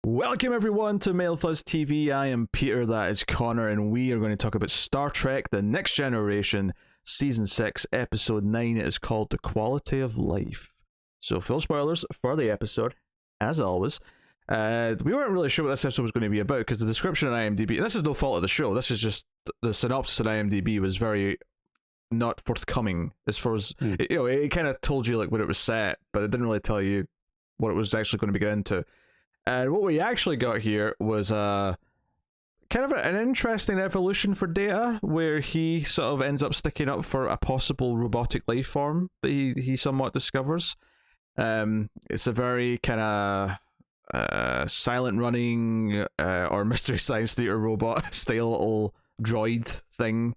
Welcome everyone to Mail Fuzz TV. I am Peter, that is Connor, and we are going to talk about Star Trek The Next Generation, Season 6, Episode 9. It is called The Quality of Life. So, full spoilers for the episode, as always. We weren't really sure what this episode was going to be about, because the description on IMDb, and this is no fault of the show, this is just the synopsis on IMDb was very not forthcoming as far as, it kind of told you like when it was set, but it didn't really tell you what it was actually going to be getting into. And what we actually got here was kind of an interesting evolution for Data, where he sort of ends up sticking up for a possible robotic life form that he somewhat discovers. It's a very kind of silent running or Mystery Science Theater robot style little droid thing.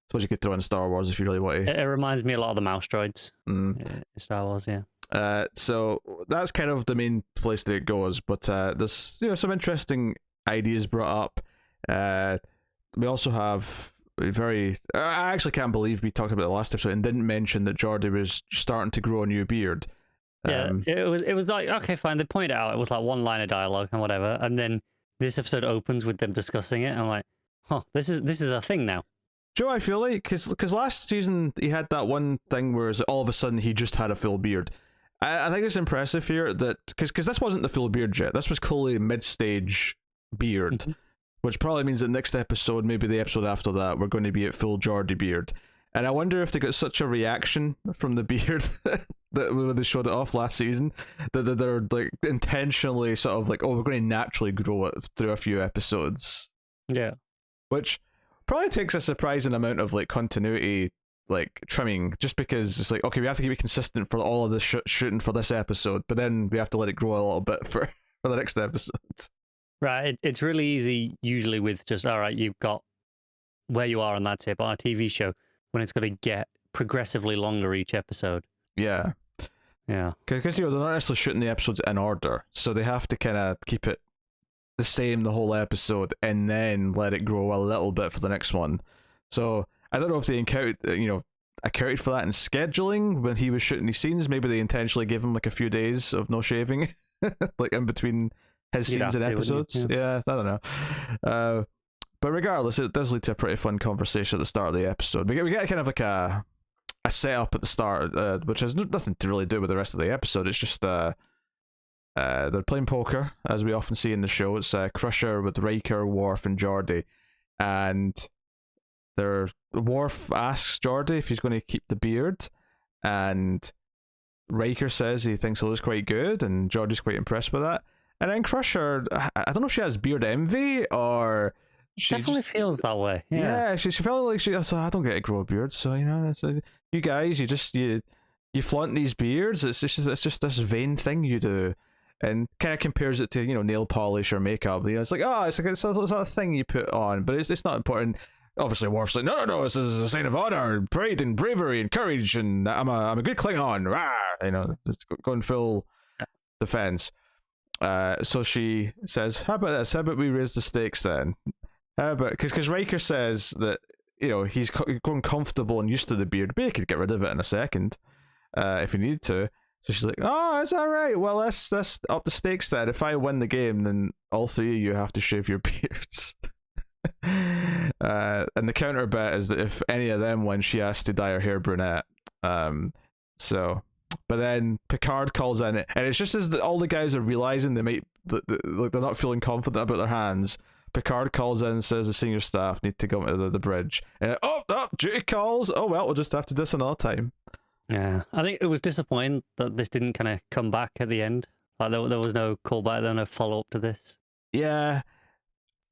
That's what you could throw in Star Wars if you really want to. It reminds me a lot of the mouse droids in Star Wars, yeah. So that's kind of the main place that it goes, but there's some interesting ideas brought up. We also have a very I actually can't believe we talked about the last episode and didn't mention that Geordi was starting to grow a new beard. Yeah, it was like, okay, fine, they point it out, it was like one line of dialogue and whatever, and then this episode opens with them discussing it, and I'm like, this is a thing now. Joe, I feel like because last season he had that one thing where all of a sudden he just had a full beard. I think it's impressive here that because this wasn't the full beard yet. This was clearly a mid-stage beard, which probably means that next episode, maybe the episode after that, we're going to be at full Geordi beard. And I wonder if they got such a reaction from the beard that when they showed it off last season, that they're like intentionally sort of like, we're going to naturally grow it through a few episodes. Yeah, which probably takes a surprising amount of like continuity, like trimming, just because it's like, okay, we have to keep it consistent for all of this shooting for this episode, but then we have to let it grow a little bit for the next episode. Right, it's really easy usually with just, all right, you've got where you are and that's it, but on a TV show, when it's going to get progressively longer each episode. Yeah. Because they're not necessarily shooting the episodes in order, so they have to kind of keep it the same the whole episode and then let it grow a little bit for the next one. So I don't know if they accounted for that in scheduling when he was shooting these scenes. Maybe they intentionally gave him like a few days of no shaving, like in between his scenes and episodes. Yeah, I don't know. But regardless, it does lead to a pretty fun conversation at the start of the episode. We get kind of like a setup at the start, which has nothing to really do with the rest of the episode. It's just they're playing poker, as we often see in the show. It's Crusher with Riker, Worf, and Geordi, and Worf asks Geordi if he's going to keep the beard, and Riker says he thinks it looks quite good, and Geordi's quite impressed with that. And then Crusher, I don't know if she has beard envy or she definitely feels that way. Yeah, she felt like I don't get to grow a beard, so you guys, you flaunt these beards. It's just this vain thing you do. And kind of compares it to nail polish or makeup. It's like it's a thing you put on, but it's not important. Obviously, Worf's like, no, this is a sign of honor, pride, and bravery, and courage, and I'm a good Klingon. Rah! It's going full defense. So she says, "How about this? How about we raise the stakes then? How about because Riker says that he's grown comfortable and used to the beard, but he could get rid of it in a second if he needed to." So she's like, it's all right. Well, let's up the stakes then. If I win the game, then all three of you have to shave your beards. And the counter bet is that if any of them win, she has to dye her hair brunette. But then Picard calls in it, and it's just as all the guys are realizing they're not feeling confident about their hands. Picard calls in and says the senior staff need to go to the bridge. And duty calls. Oh well, we'll just have to do this another time. Yeah, I think it was disappointing that this didn't kind of come back at the end. Like there was no callback, there no follow up to this. Yeah,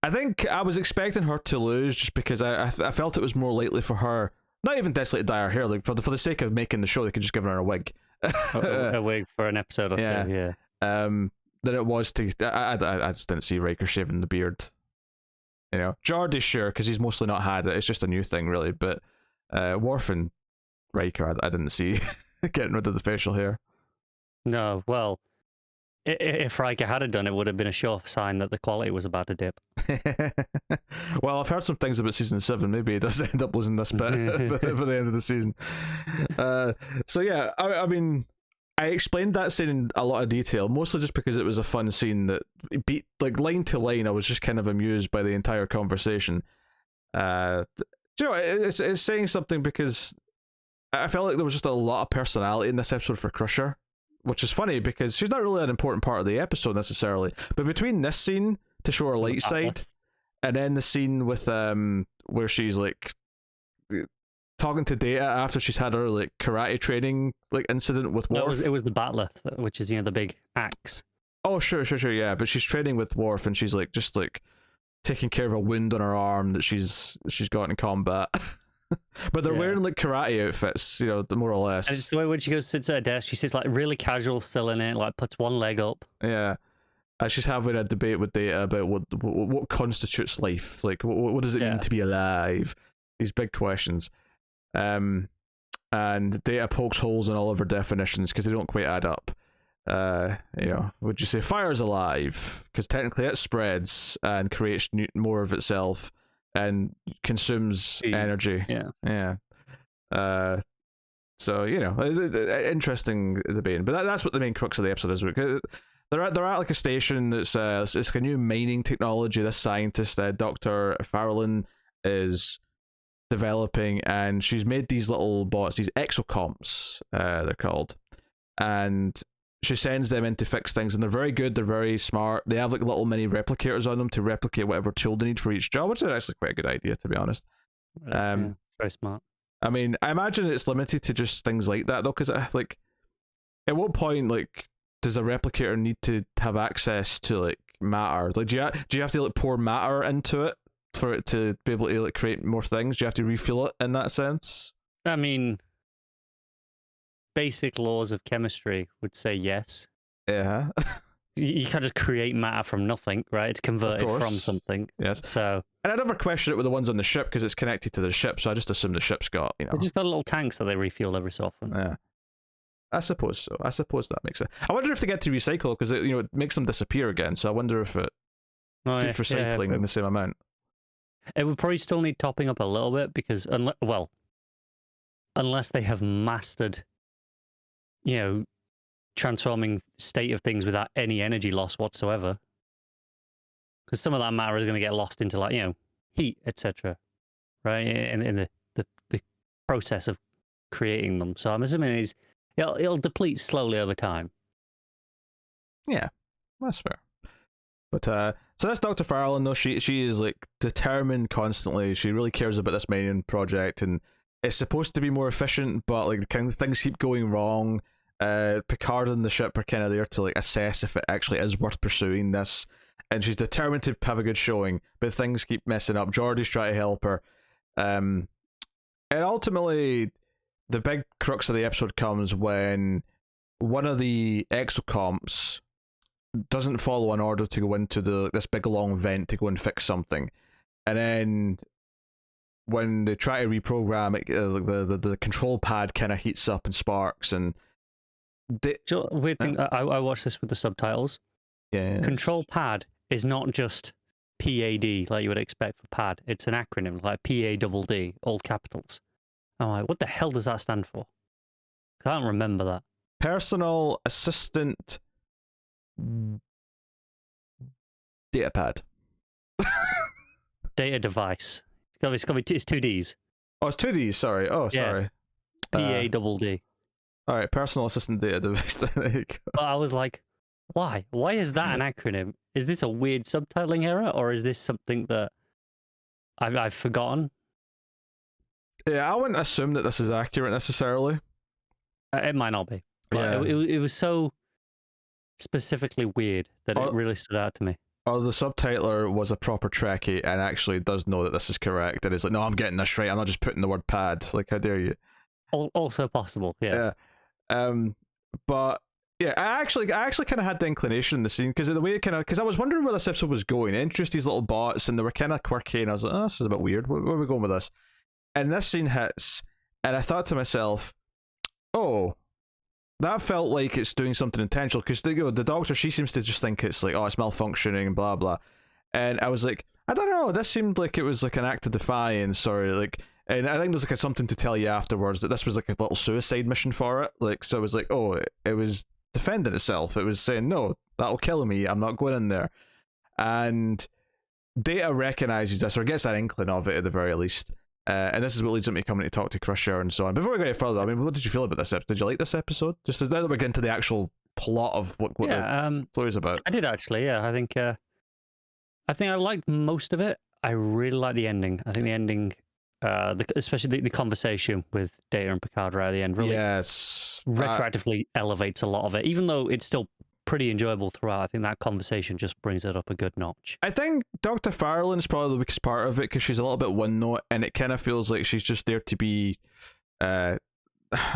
I think I was expecting her to lose just because I felt it was more likely for her, not even necessarily to dye her hair, like for the sake of making the show, they could just give her a wig. a wig for an episode or two, yeah. Than it was to. I just didn't see Riker shaving the beard. Geordi sure, because he's mostly not had it. It's just a new thing, really. But Worf and Riker, I didn't see getting rid of the facial hair. No, well, if Riker had done it, would have been a sure sign that the quality was about to dip. Well, I've heard some things about season 7. Maybe it does end up losing this bit for the end of the season. So yeah, I mean, I explained that scene in a lot of detail, mostly just because it was a fun scene that beat like line to line. I was just kind of amused by the entire conversation. You know, it's saying something because I felt like there was just a lot of personality in this episode for Crusher, which is funny because she's not really an important part of the episode necessarily. But between this scene to show her light side, and then the scene with where she's like talking to Data after she's had her like karate training like incident with Worf. It was the Batleth, which is the big axe. Oh sure, yeah. But she's training with Worf, and she's like just like taking care of a wound on her arm that she's got in combat. But they're wearing like karate outfits, you know, more or less. And it's the way when she goes sits at a desk, she sits like really casual, still in it, like puts one leg up. Yeah. She's having a debate with Data about what constitutes life. Like, what does it mean to be alive? These big questions. And Data pokes holes in all of her definitions because they don't quite add up. You know, would you say fire's alive? Because technically it spreads and creates more of itself and consumes energy. Yeah. So, you know, interesting debate. But that's what the main crux of the episode is. They're at like a station that's it's like a new mining technology. This scientist, Dr. Farrellin, is developing, and she's made these little bots, these exocomps, they're called, and she sends them in to fix things, and they're very good, they're very smart, they have like little mini replicators on them to replicate whatever tool they need for each job, which is actually quite a good idea, to be honest. Very smart. I mean, I imagine it's limited to just things like that though, because like at what point like does a replicator need to have access to like matter? Like do you have to like pour matter into it for it to be able to like create more things? Do you have to refill it in that sense? I mean, basic laws of chemistry would say yes. Yeah. You can't just create matter from nothing, right? It's converted from something. Yes. So, and I never question it with the ones on the ship because it's connected to the ship, so I just assume the ship's got, you know. They just got little tanks that they refuel every so often. Yeah. I suppose so. I suppose that makes sense. I wonder if they get to recycle because it, you know, it makes them disappear again. So I wonder if it keeps recycling in the same amount. It would probably still need topping up a little bit because, unless they have mastered, you know, transforming state of things without any energy loss whatsoever. Because some of that matter is going to get lost into, like, you know, heat, etc. Right, in the process of creating them. So I'm assuming it'll deplete slowly over time. Yeah, that's fair. But so that's Dr. Farrellin though. She is like determined constantly. She really cares about this mining project, and it's supposed to be more efficient, but like kind of things keep going wrong. Picard and the ship are kind of there to like assess if it actually is worth pursuing this, and she's determined to have a good showing, but things keep messing up. Geordi's trying to help her, and ultimately the big crux of the episode comes when one of the exocomps doesn't follow an order to go into this big long vent to go and fix something, and then when they try to reprogram it, the control pad kind of heats up and sparks, and weird thing. I watched this with the subtitles. Yeah. Control pad is not just PAD like you would expect for pad. It's an acronym like PADD, all capitals. I'm like, what the hell does that stand for? I don't remember that. Personal assistant data pad. Data device. It's two Ds. Oh, it's 2 Ds, sorry. Oh, sorry. PADD. Alright, personal assistant data device. There you go. But I was like, why? Why is that an acronym? Is this a weird subtitling error, or is this something that I've forgotten? Yeah, I wouldn't assume that this is accurate necessarily. It might not be. But it was so specifically weird that it really stood out to me. Or the subtitler was a proper Trekkie and actually does know that this is correct, and is like, no, I'm getting this right. I'm not just putting the word pad. Like, how dare you? Also possible, yeah. But yeah, I actually kind of had the inclination in the scene because of the way it because I was wondering where this episode was going. It introduced these little bots, and they were kind of quirky, and I was like, oh, this is a bit weird. Where are we going with this? And this scene hits, and I thought to myself, oh, that felt like it's doing something intentional, because the doctor, she seems to just think it's like, oh, it's malfunctioning and blah blah, and I was like, I don't know, this seemed like it was like an act of defiance, or like And I think there's like something to tell you afterwards that this was like a little suicide mission for it. Like, so it was like, oh, it was defending itself. It was saying, no, that'll kill me. I'm not going in there. And Data recognizes this, or gets an inkling of it at the very least. And this is what leads him to coming to talk to Crusher and so on. Before we go any further, I mean, what did you feel about this episode? Did you like this episode? Just as now that we're getting to the actual plot of what the story's about. I did actually, yeah. I think I liked most of it. I really like the ending. I think the ending, especially the conversation with Data and Picard right at the end, really retroactively elevates a lot of it. Even though it's still pretty enjoyable throughout, I think that conversation just brings it up a good notch. I think Dr. Farrell's probably the weakest part of it because she's a little bit one note, and it kind of feels like she's just there to be I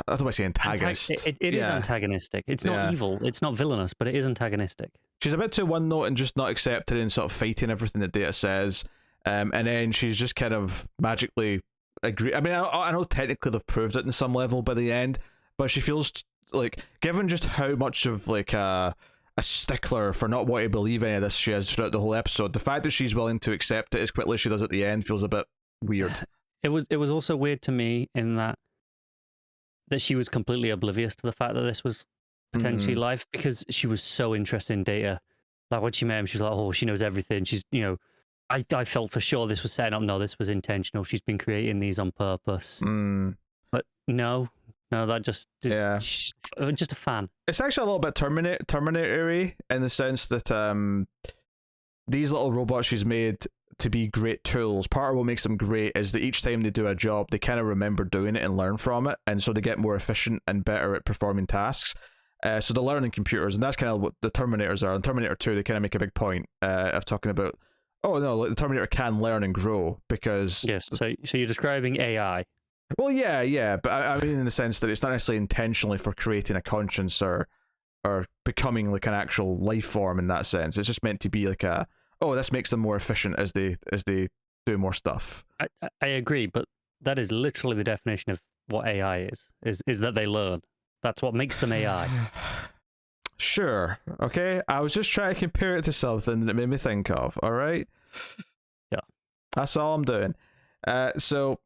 don't want to say antagonist. It is antagonistic. It's not evil. It's not villainous, but it is antagonistic. She's a bit too one note and just not accepting and sort of fighting everything that Data says. And then she's just kind of magically agree. I mean, I know technically they've proved it in some level by the end, but she feels like, given just how much of like a stickler for not wanting to believe any of this she is throughout the whole episode, the fact that she's willing to accept it as quickly as she does at the end feels a bit weird. It was also weird to me in that she was completely oblivious to the fact that this was potentially life, because she was so interested in Data. Like when she met him, she was like, oh, she knows everything. She's, I felt for sure this was setting up. No, this was intentional. She's been creating these on purpose. But no, that just she's just a fan. It's actually a little bit Terminator-y in the sense that these little robots she's made to be great tools. Part of what makes them great is that each time they do a job, they kind of remember doing it and learn from it, and so they get more efficient and better at performing tasks. So they're learning computers, and that's kind of what the Terminators are. In Terminator 2, they kind of make a big point of talking about, oh no, like the Terminator can learn and grow because... Yes, so you're describing AI. Well, yeah, but I mean in the sense that it's not necessarily intentionally for creating a conscience or becoming like an actual life form in that sense. It's just meant to be like this makes them more efficient as they do more stuff. I agree, but that is literally the definition of what AI is that they learn. That's what makes them AI. Sure, okay. I was just trying to compare it to something that it made me think of, all right? Yeah. That's all I'm doing. So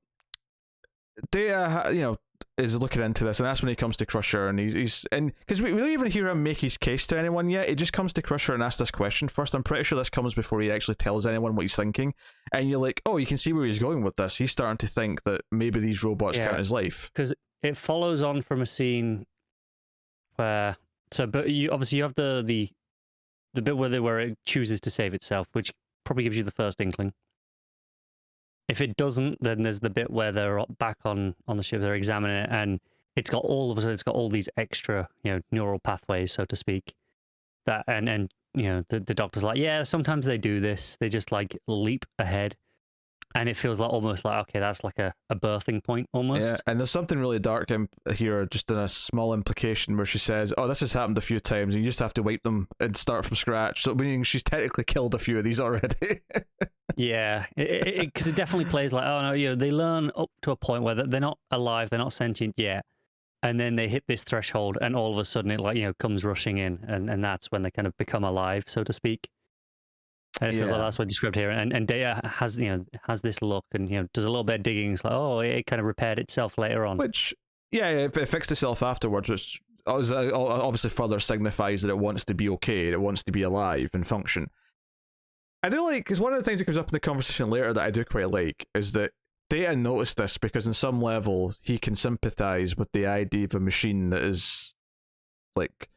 Data, is looking into this, and that's when he comes to Crusher, and he's because we don't even hear him make his case to anyone yet. He just comes to Crusher and asks this question first. I'm pretty sure this comes before he actually tells anyone what he's thinking, and you're like, oh, you can see where he's going with this. He's starting to think that maybe these robots count as life, because it follows on from a scene where but you have the bit where it chooses to save itself, which probably gives you the first inkling. If it doesn't, then there's the bit where they're back on the ship, they're examining it, and it's got all these extra, neural pathways, so to speak. That and the doctor's like, yeah, sometimes they do this. They just like leap ahead, and it feels like almost like, okay, that's like a birthing point almost. Yeah, and there's something really dark here, just in a small implication where she says, oh, this has happened a few times, and you just have to wipe them and start from scratch. So meaning she's technically killed a few of these already. Yeah, because it definitely plays like, oh no, they learn up to a point where they're not alive, they're not sentient yet, and then they hit this threshold, and all of a sudden it comes rushing in, and that's when they kind of become alive, so to speak. And it feels like that's what described here. And Data has this look, and does a little bit of digging. It's like, oh, it kind of repaired itself later on. Which, it fixed itself afterwards, which obviously further signifies that it wants to be okay, it wants to be alive and function. I do like, because one of the things that comes up in the conversation later that I do quite like is that Data noticed this because in some level he can sympathize with the idea of a machine that is like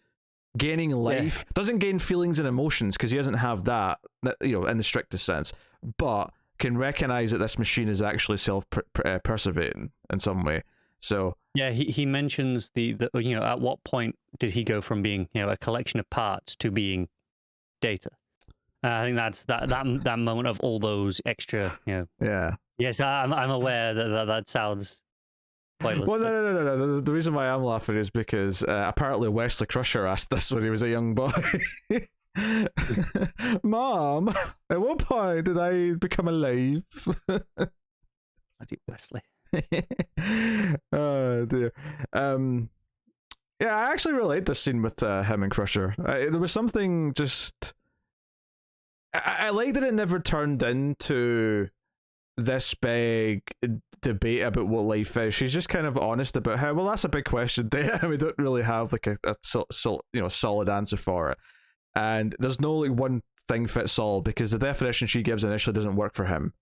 gaining life, doesn't gain feelings and emotions because he doesn't have that, in the strictest sense, but can recognize that this machine is actually self-preservating in some way. So yeah, he mentions the at what point did he go from being a collection of parts to being Data. I think that's that moment of all those extra, Yeah. Yes, I'm aware that sounds pointless. Well, no. The reason why I'm laughing is because apparently Wesley Crusher asked this when he was a young boy. Mom, at what point did I become alive? Bloody Wesley. Oh dear. Yeah, I actually really liked this scene with him and Crusher. There was something just. I like that it never turned into this big debate about what life is. She's just kind of honest about how, well, that's a big question. We don't really have like a solid answer for it, and there's no like one thing fits all, because the definition she gives initially doesn't work for him.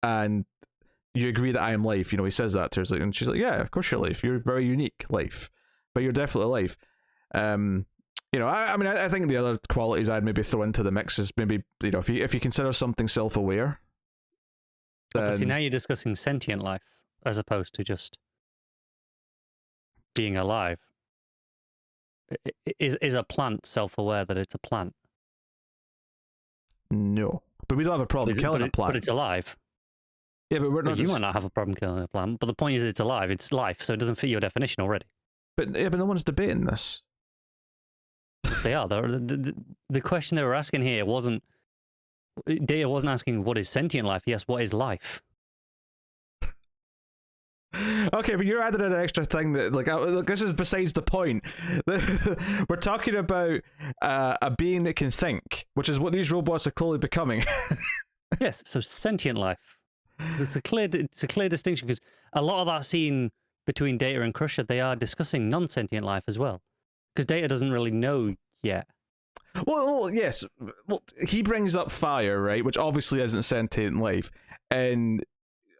And you agree that I am life, he says that to her, and she's like, yeah, of course you're life, you're very unique life, but you're definitely life. I mean, I think the other qualities I'd maybe throw into the mix is maybe, if you consider something self-aware. See, now you're discussing sentient life as opposed to just being alive. Is a plant self-aware that it's a plant? No, but we don't have a problem killing a plant. But it's alive. Yeah, but we're not. You might not have a problem killing a plant, but the point is, it's alive. It's life, so it doesn't fit your definition already. But no one's debating this. They are. The question they were asking here wasn't. Data wasn't asking what is sentient life. He asked what is life. Okay, but you're adding an extra thing that, look, this is besides the point. We're talking about a being that can think, which is what these robots are clearly becoming. Yes, so sentient life. It's a clear distinction, because a lot of that scene between Data and Crusher, they are discussing non-sentient life as well, because Data doesn't really know yet. Well, yes. Well, he brings up fire, right, which obviously isn't sentient life, and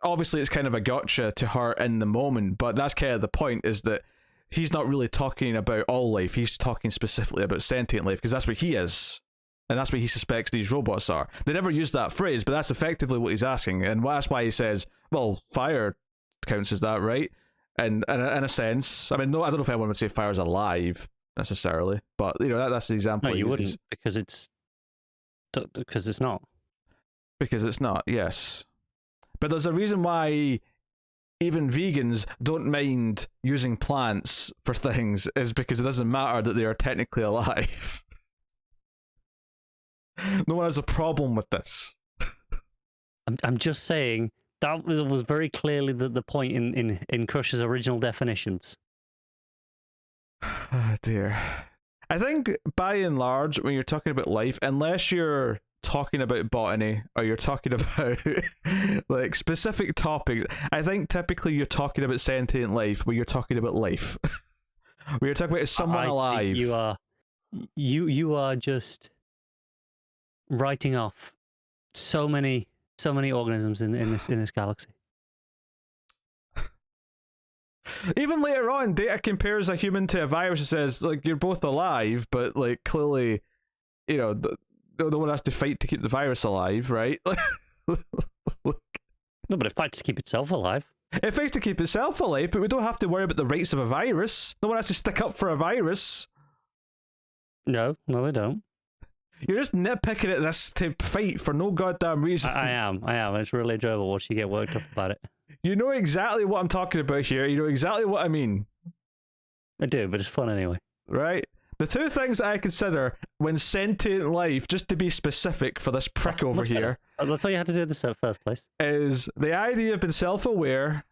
obviously it's kind of a gotcha to her in the moment, but that's kind of the point, is that he's not really talking about all life, he's talking specifically about sentient life, because that's what he is, and that's what he suspects these robots are. They never use that phrase, but that's effectively what he's asking, and that's why he says, well, fire counts as that, right? And in a sense, I mean, no, I don't know if anyone would say fire's alive necessarily, but that's the example. No, you wouldn't, because it's not. Because it's not, yes. But there's a reason why even vegans don't mind using plants for things, is because it doesn't matter that they are technically alive. No one has a problem with this. I'm just saying that was very clearly the point in Crusher's original definitions. Oh dear. I think by and large, when you're talking about life, unless you're talking about botany or you're talking about like specific topics, I think typically you're talking about sentient life when you're talking about life. When you're talking about someone alive. You are just writing off so many organisms in this galaxy. Even later on, Data compares a human to a virus and says, like, you're both alive, but like clearly, no one has to fight to keep the virus alive, right? No, but it fights to keep itself alive. It fights to keep itself alive, but we don't have to worry about the rights of a virus. No one has to stick up for a virus. No, they don't. You're just nitpicking at this to fight for no goddamn reason. I am. It's really enjoyable watching you get worked up about it. You know exactly what I'm talking about here. You know exactly what I mean. I do, but it's fun anyway. Right? The two things I consider when sentient life, just to be specific for this prick over here. That's all you had to do in the first place. Is the idea of being self-aware,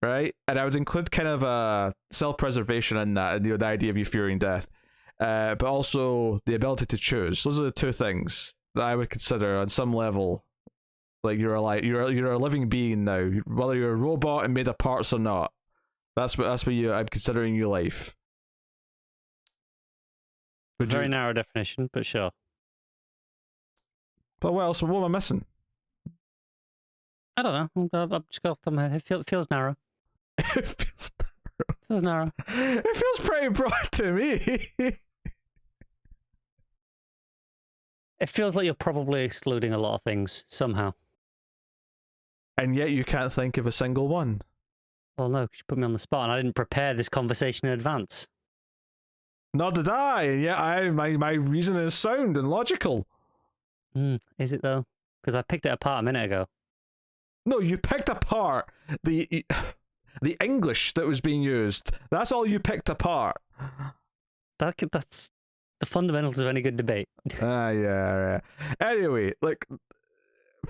right? And I would include kind of a self-preservation in that, the idea of you fearing death. But also the ability to choose. Those are the two things that I would consider on some level. Like you're a living being now, whether you're a robot and made of parts or not. That's what I'm considering your life. Very narrow definition, but sure. But what else? What am I missing? I don't know. I'm just going off the top of my head. It feels narrow. It feels narrow. It feels pretty broad to me. It feels like you're probably excluding a lot of things somehow. And yet you can't think of a single one. Well, no, because you put me on the spot and I didn't prepare this conversation in advance. Nor did I, and yet my reason is sound and logical. Is it though? Because I picked it apart a minute ago. No, you picked apart the English that was being used. That's all you picked apart. That's the fundamentals of any good debate. Yeah. Anyway, like,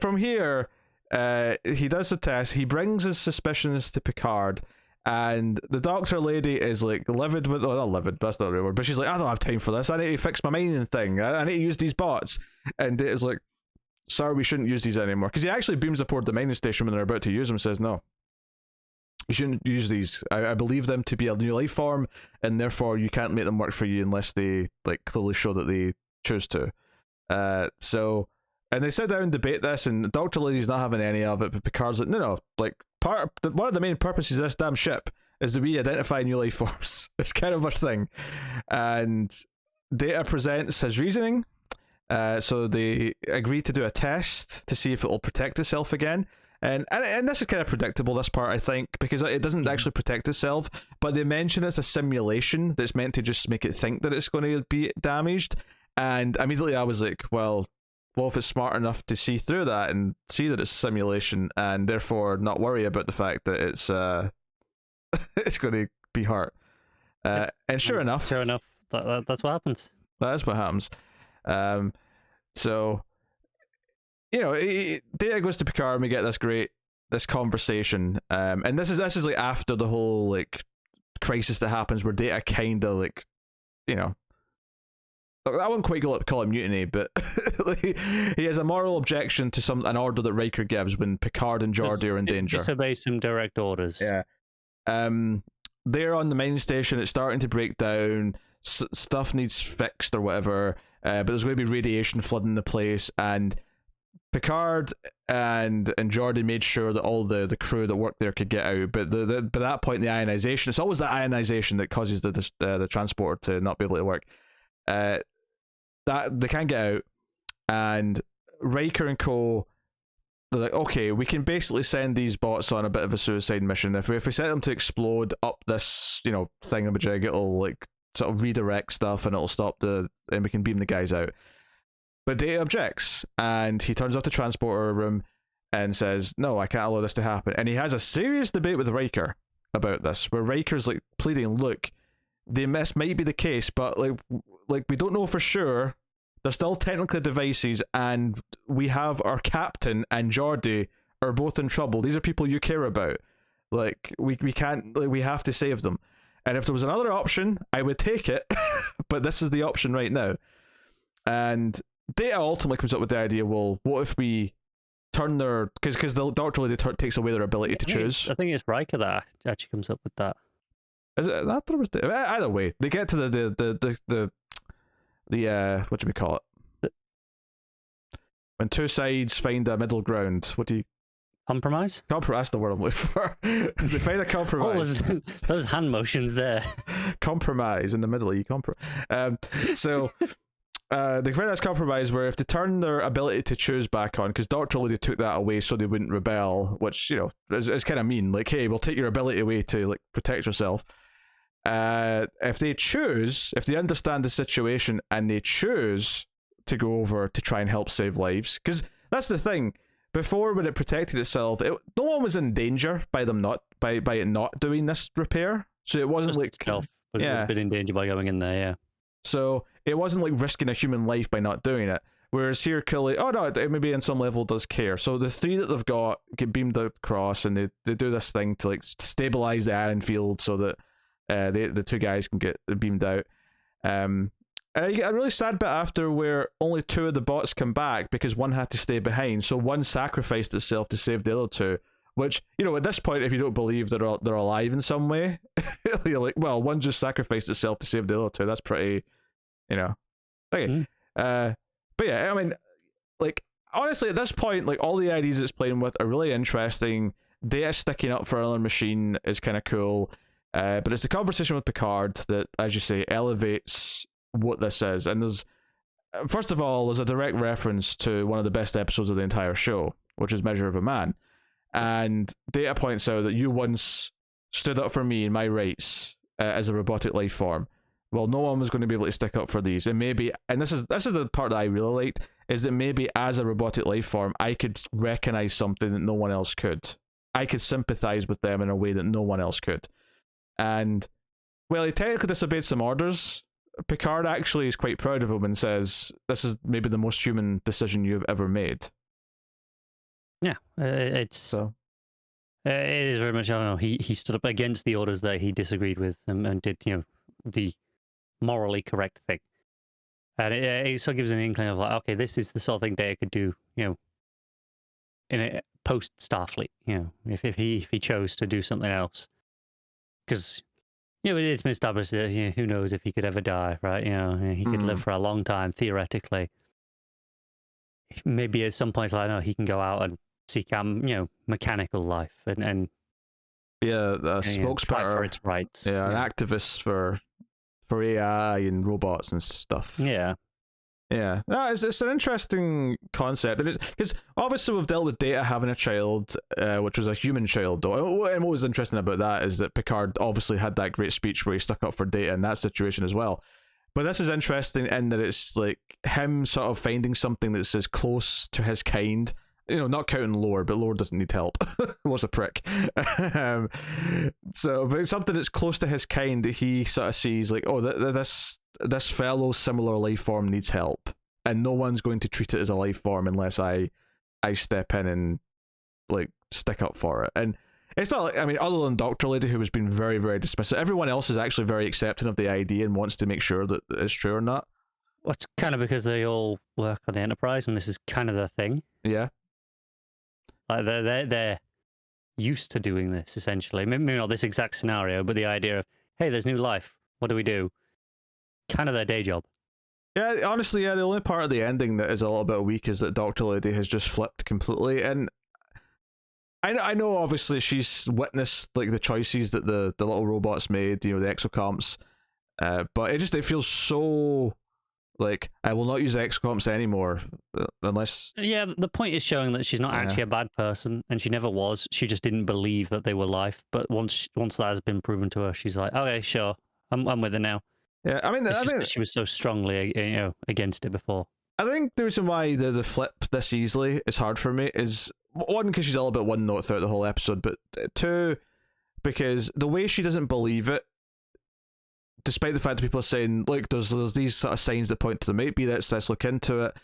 from here, he does the test. He brings his suspicions to Picard, and the doctor lady is like livid with. Well, not livid, that's not the right word. But she's like, I don't have time for this. I need to fix my mining thing. I need to use these bots. And it's like, "Sir, we shouldn't use these anymore." Because he actually beams aboard the mining station when they're about to use them and says, "No, you shouldn't use these. I believe them to be a new life form, and therefore you can't make them work for you unless they like clearly show that they choose to." And they sit down and debate this, and Dr. Lady's not having any of it, but Picard's like, no, like, one of the main purposes of this damn ship is that we identify new life forms. It's kind of a thing. And Data presents his reasoning, so they agree to do a test to see if it will protect itself again. And this is kind of predictable, this part, I think, because it doesn't actually protect itself, but they mention it's a simulation that's meant to just make it think that it's going to be damaged. And immediately I was like, well, if it's smart enough to see through that and see that it's a simulation and therefore not worry about the fact that it's it's going to be hurt. And sure enough, that's what happens. That is what happens. So, you know, Data goes to Picard and we get this conversation. And this is like after the whole like crisis that happens where Data kind of like, you know, I wouldn't quite call it mutiny, but like, he has a moral objection to an order that Riker gives when Picard and Geordi are in danger. Disobey some direct orders. Yeah. They're on the mining station. It's starting to break down. Stuff needs fixed or whatever. But there's going to be radiation flooding the place, and Picard and Geordi made sure that all the crew that worked there could get out. But by that point, the ionization. It's always the ionization that causes the transporter to not be able to work. That they can't get out, and Riker and co, they're like, okay, we can basically send these bots on a bit of a suicide mission. If we set them to explode up this, you know, thingamajig, it'll like sort of redirect stuff and it'll stop and we can beam the guys out. But Data objects, and he turns off the transporter room and says, no, I can't allow this to happen. And he has a serious debate with Riker about this, where Riker's like pleading, look, this might be the case, but like we don't know for sure. They're still technically devices, and we have our captain and Geordi are both in trouble. These are people you care about. Like we can't. Like, we have to save them. And if there was another option, I would take it. But this is the option right now. And Data ultimately comes up with the idea. Well, what if we turn their because the Doctor Lady takes away their ability to choose. I think it's Riker that actually comes up with that. Is it? I thought it was either way. They get to the what do we call it? When two sides find a middle ground. What do you? Compromise? That's the word I'm looking for. They find a compromise. Those hand motions there. Compromise in the middle. You compromise. So they find this compromise where if they turn their ability to choose back on, because Dr. Lady took that away so they wouldn't rebel, which, you know, is kind of mean. Like, hey, we'll take your ability away to like protect yourself. If they understand the situation and they choose to go over to try and help save lives, because that's the thing. Before, when it protected itself, no one was in danger by it not doing this repair. So it wasn't like itself was a bit in danger by going in there. Yeah. So it wasn't like risking a human life by not doing it. Whereas here, Cully, oh no, it maybe in some level does care. So the three that they've got get beamed across, and they do this thing to like stabilize the ion field so that the two guys can get beamed out. You get a really sad bit after where only two of the bots come back because one had to stay behind. So one sacrificed itself to save the other two. Which, you know, at this point, if you don't believe they're alive in some way, you're like, well, one just sacrificed itself to save the other two. That's pretty, you know, okay. But yeah, I mean, like, honestly, at this point, like, all the ideas it's playing with are really interesting. Data sticking up for another machine is kind of cool. But it's the conversation with Picard that, as you say, elevates what this is. And there's, first of all, there's a direct reference to one of the best episodes of the entire show, which is Measure of a Man. And Data points out that you once stood up for me and my rights as a robotic life form. Well, no one was going to be able to stick up for these. And maybe, and this is the part that I really liked, is that maybe as a robotic life form, I could recognize something that no one else could. I could sympathize with them in a way that no one else could. And, well, he technically disobeyed some orders. Picard actually is quite proud of him and says, this is maybe the most human decision you've ever made. Yeah, it is very much, I don't know, he stood up against the orders that he disagreed with and did, you know, the morally correct thing. And it sort of gives an inkling of like, okay, this is the sort of thing Data could do, in a post Starfleet, if he chose to do something else, because it's been established that who knows if he could ever die, right? He could live for a long time theoretically. Maybe at some point, like, no, he can go out and seek out, mechanical life and spokesperson fight for its rights. Yeah, an activist for AI and robots and stuff. Yeah. Yeah, no, it's an interesting concept, and it's because obviously we've dealt with Data having a child, which was a human child. Though, and what was interesting about that is that Picard obviously had that great speech where he stuck up for Data in that situation as well. But this is interesting in that it's like him sort of finding something that's as close to his kind. Not counting Lore, but Lore doesn't need help. Lore's a prick. But it's something that's close to his kind that he sort of sees like, oh, this fellow similar life form needs help, and no one's going to treat it as a life form unless I step in and like stick up for it. And it's not like, I mean, other than Dr. Lady, who has been very, very dismissive, everyone else is actually very accepting of the idea and wants to make sure that it's true or not. Well, it's kind of because they all work on the Enterprise, and this is kind of their thing. Yeah. Like they're used to doing this essentially. Maybe not this exact scenario, but the idea of, hey, there's new life. What do we do? Kind of their day job. Yeah, honestly, the only part of the ending that is a little bit weak is that Dr. Lady has just flipped completely, and I know obviously she's witnessed like the choices that the little robots made, the exocomps, but it feels so like, I will not use exocomps anymore unless... Yeah, the point is showing that she's not actually a bad person, and she never was. She just didn't believe that they were life. But once that has been proven to her, she's like, okay, sure, I'm with it now. Yeah, I mean, I think she was so strongly, against it before. I think the reason why the flip this easily is hard for me is, one, because she's a little bit one note throughout the whole episode, but two, because the way she doesn't believe it, despite the fact that people are saying, look, there's these sort of signs that point to there might be this, let's look into it,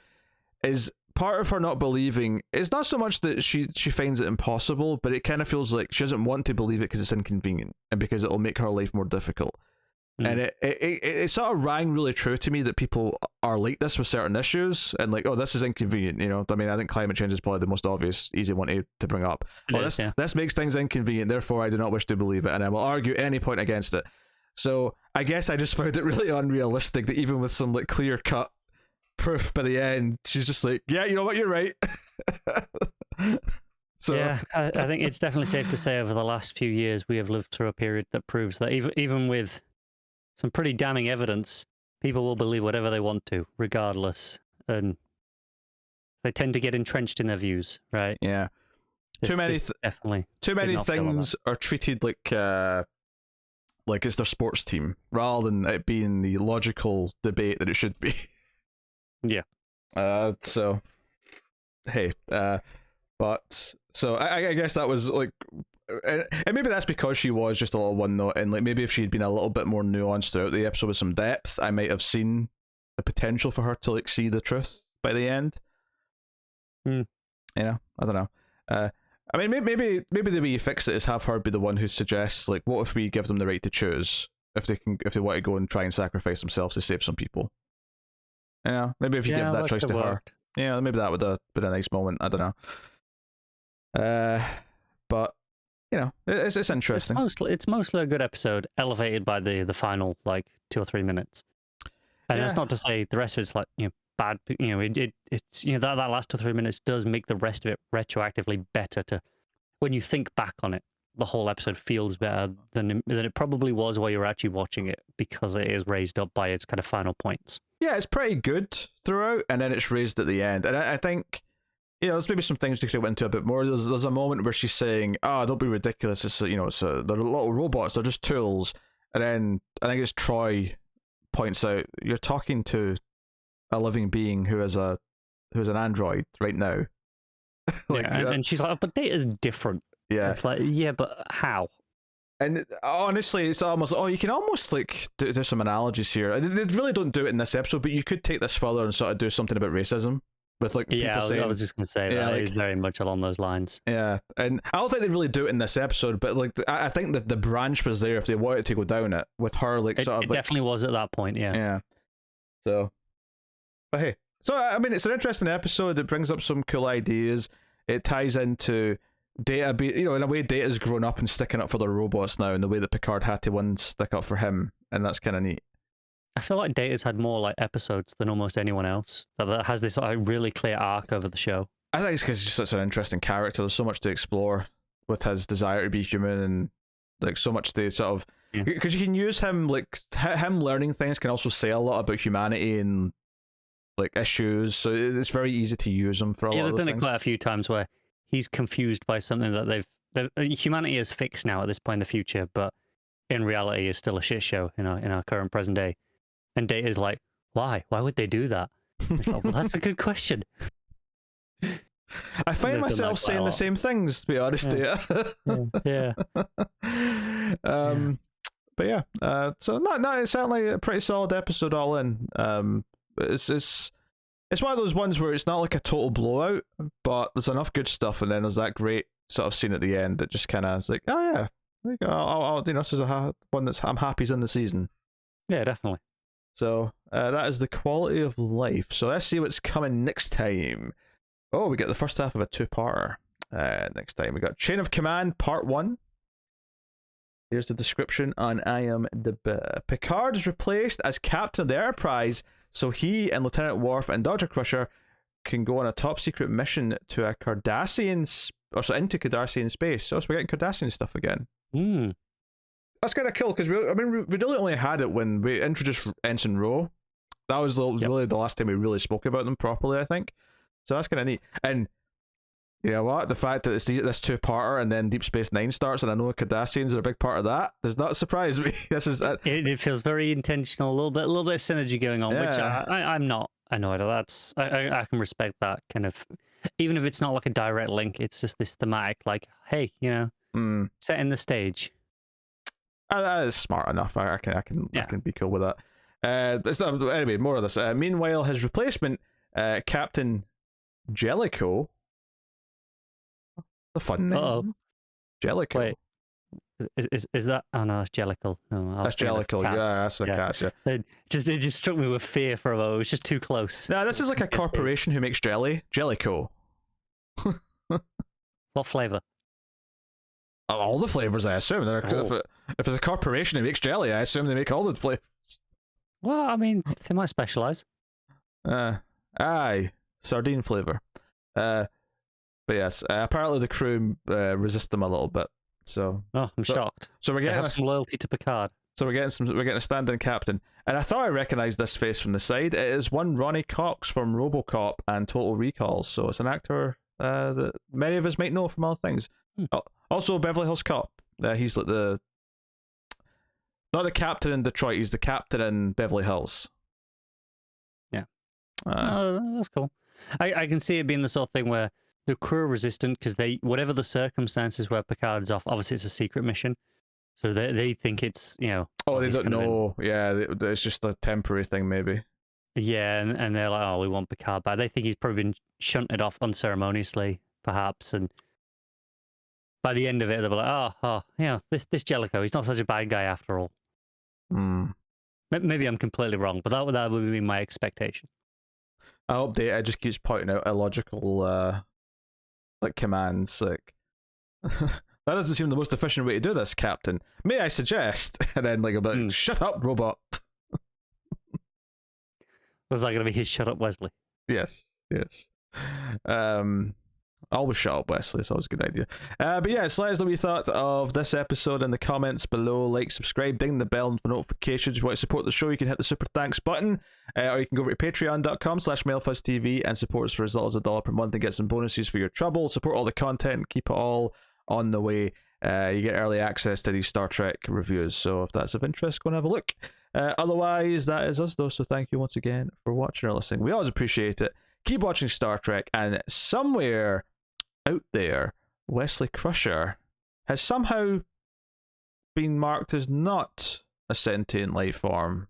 is part of her not believing is not so much that she finds it impossible, but it kind of feels like she doesn't want to believe it because it's inconvenient and because it'll make her life more difficult. And it sort of rang really true to me that people are like this with certain issues, and like, oh, this is inconvenient, I mean, I think climate change is probably the most obvious, easy one to bring up. This makes things inconvenient, therefore I do not wish to believe it, and I will argue any point against it. So I guess I just found it really unrealistic that even with some like clear-cut proof by the end, she's just like, yeah, you know what, you're right. So yeah, I think it's definitely safe to say over the last few years we have lived through a period that proves that even with some pretty damning evidence, people will believe whatever they want to, regardless, and they tend to get entrenched in their views, right? Yeah, too many things are treated like it's their sports team rather than it being the logical debate that it should be. Yeah. So, hey, but so I guess that was like. And maybe that's because she was just a little one note, and like maybe if she'd been a little bit more nuanced throughout the episode with some depth, I might have seen the potential for her to like see the truth by the end. I don't know. I mean, maybe the way you fix it is have her be the one who suggests, like, what if we give them the right to choose if they want to go and try and sacrifice themselves to save some people. Maybe if you give that choice to her, maybe that would have been a nice moment. I don't know. But. It's interesting. It's mostly a good episode, elevated by the final like 2 or 3 minutes. And that's not to say the rest of it's like bad. It's that last 2 or 3 minutes does make the rest of it retroactively better. When you think back on it, the whole episode feels better than it probably was while you were actually watching it, because it is raised up by its kind of final points. Yeah, it's pretty good throughout, and then it's raised at the end. And I think. There's maybe some things to go into a bit more. There's a moment where she's saying, don't be ridiculous. It's they're little robots. They're just tools. And then I think it's Troy points out, you're talking to a living being who's an android right now. And she's like, but Data's different. Yeah. It's like, yeah, but how? And honestly, it's almost, you can almost like do some analogies here. They really don't do it in this episode, but you could take this further and sort of do something about racism. With like I was just gonna say that is very much along those lines. Yeah, and I don't think they really do it in this episode, but like I think that the branch was there if they wanted to go down it with her. Like it definitely was at that point. Yeah. Yeah. So, But hey, so I mean, it's an interesting episode. It brings up some cool ideas. It ties into Data, in a way, Data's grown up and sticking up for the robots now, in the way that Picard had to once stick up for him, and that's kind of neat. I feel like Data's had more like episodes than almost anyone else that has this like really clear arc over the show. I think it's because he's such an interesting character. There's so much to explore with his desire to be human, and like so much to sort of, because you can use him, like him learning things can also say a lot about humanity and like issues. So it's very easy to use him for a lot of they've done things. it quite a few times where he's confused by something that humanity is fixed now at this point in the future, but in reality is still a shit show in our current present day. And Data's like, why? Why would they do that? It's like, well, that's a good question. I find myself saying the same things, to be honest. Yeah. But yeah, so no, it's certainly a pretty solid episode all in. It's one of those ones where it's not like a total blowout, but there's enough good stuff, and then there's that great sort of scene at the end that just kind of is like, oh yeah, there you go. I'll this is one that's I'm happy's in the season. Yeah, definitely. So that is the quality of life. So let's see what's coming next time. Oh, we get the first half of a two-parter. Next time we got Chain of Command Part 1. Here's the description on IMDb. Picard is replaced as captain of the Enterprise, so he and Lieutenant Worf and Dr. Crusher can go on a top-secret mission to a Cardassian, into Cardassian space. So we're getting Cardassian stuff again. That's kind of cool, because we really only had it when we introduced Ensign Ro. That was really the last time we really spoke about them properly, I think. So that's kind of neat. And you know what? The fact that it's this two-parter and then Deep Space Nine starts, and I know Cardassians are a big part of that, does not surprise me. It feels very intentional, a little bit of synergy going on, which I'm not annoyed at. I can respect that kind of, even if it's not like a direct link. It's just this thematic, like, hey, setting the stage. That is smart enough. I can be cool with that. Anyway, more of this. Meanwhile, his replacement, Captain Jellicoe. The fun name. Uh-oh. Jellicoe. Wait, is that? Oh no, that's Jellicle. No, that's Jellicle. Yeah, that's the cats. Yeah. It just struck me with fear for a moment. It was just too close. No, this is like a corporation who makes jelly. Jellicoe. What flavor? All the flavors, I assume. If it's a corporation who makes jelly, I assume they make all the flavors. Well, I mean, they might specialize. Aye, sardine flavor. But yes, apparently the crew resist them a little bit. So I'm shocked. So we're getting some loyalty to Picard. So we're getting a stand-in captain, and I thought I recognised this face from the side. It is one Ronnie Cox from RoboCop and Total Recall. So it's an actor that many of us might know from other things. Also, Beverly Hills Cop. He's like not the captain in Detroit. He's the captain in Beverly Hills. Yeah. That's cool. I can see it being the sort of thing where the crew are resistant because whatever the circumstances where Picard's off, obviously it's a secret mission, so they think it's Oh, they don't know. Yeah, it's just a temporary thing, maybe. Yeah, and they're like, oh, we want Picard back. They think he's probably been shunted off unceremoniously, perhaps, and by the end of it, they'll be like, this Jellicoe, he's not such a bad guy after all. Maybe I'm completely wrong, but that would be my expectation. I hope Data just keeps pointing out illogical commands, like that doesn't seem the most efficient way to do this, Captain. May I suggest? And then like a bit, shut up, robot. Was that going to be his shut up, Wesley? Yes. Always shut up, Wesley. It's always a good idea. But yeah, so let us know what you thought of this episode in the comments below. Like, subscribe, ding the bell for notifications. If you want to support the show, you can hit the super thanks button, or you can go over to patreon.com/MailFuzzTV and support us for as little as $1 per month and get some bonuses for your trouble. Support all the content and keep it all on the way. You get early access to these Star Trek reviews, so if that's of interest, go and have a look. Otherwise, that is us though, so thank you once again for watching or listening. We always appreciate it. Keep watching Star Trek, and somewhere out there, Wesley Crusher has somehow been marked as not a sentient life form.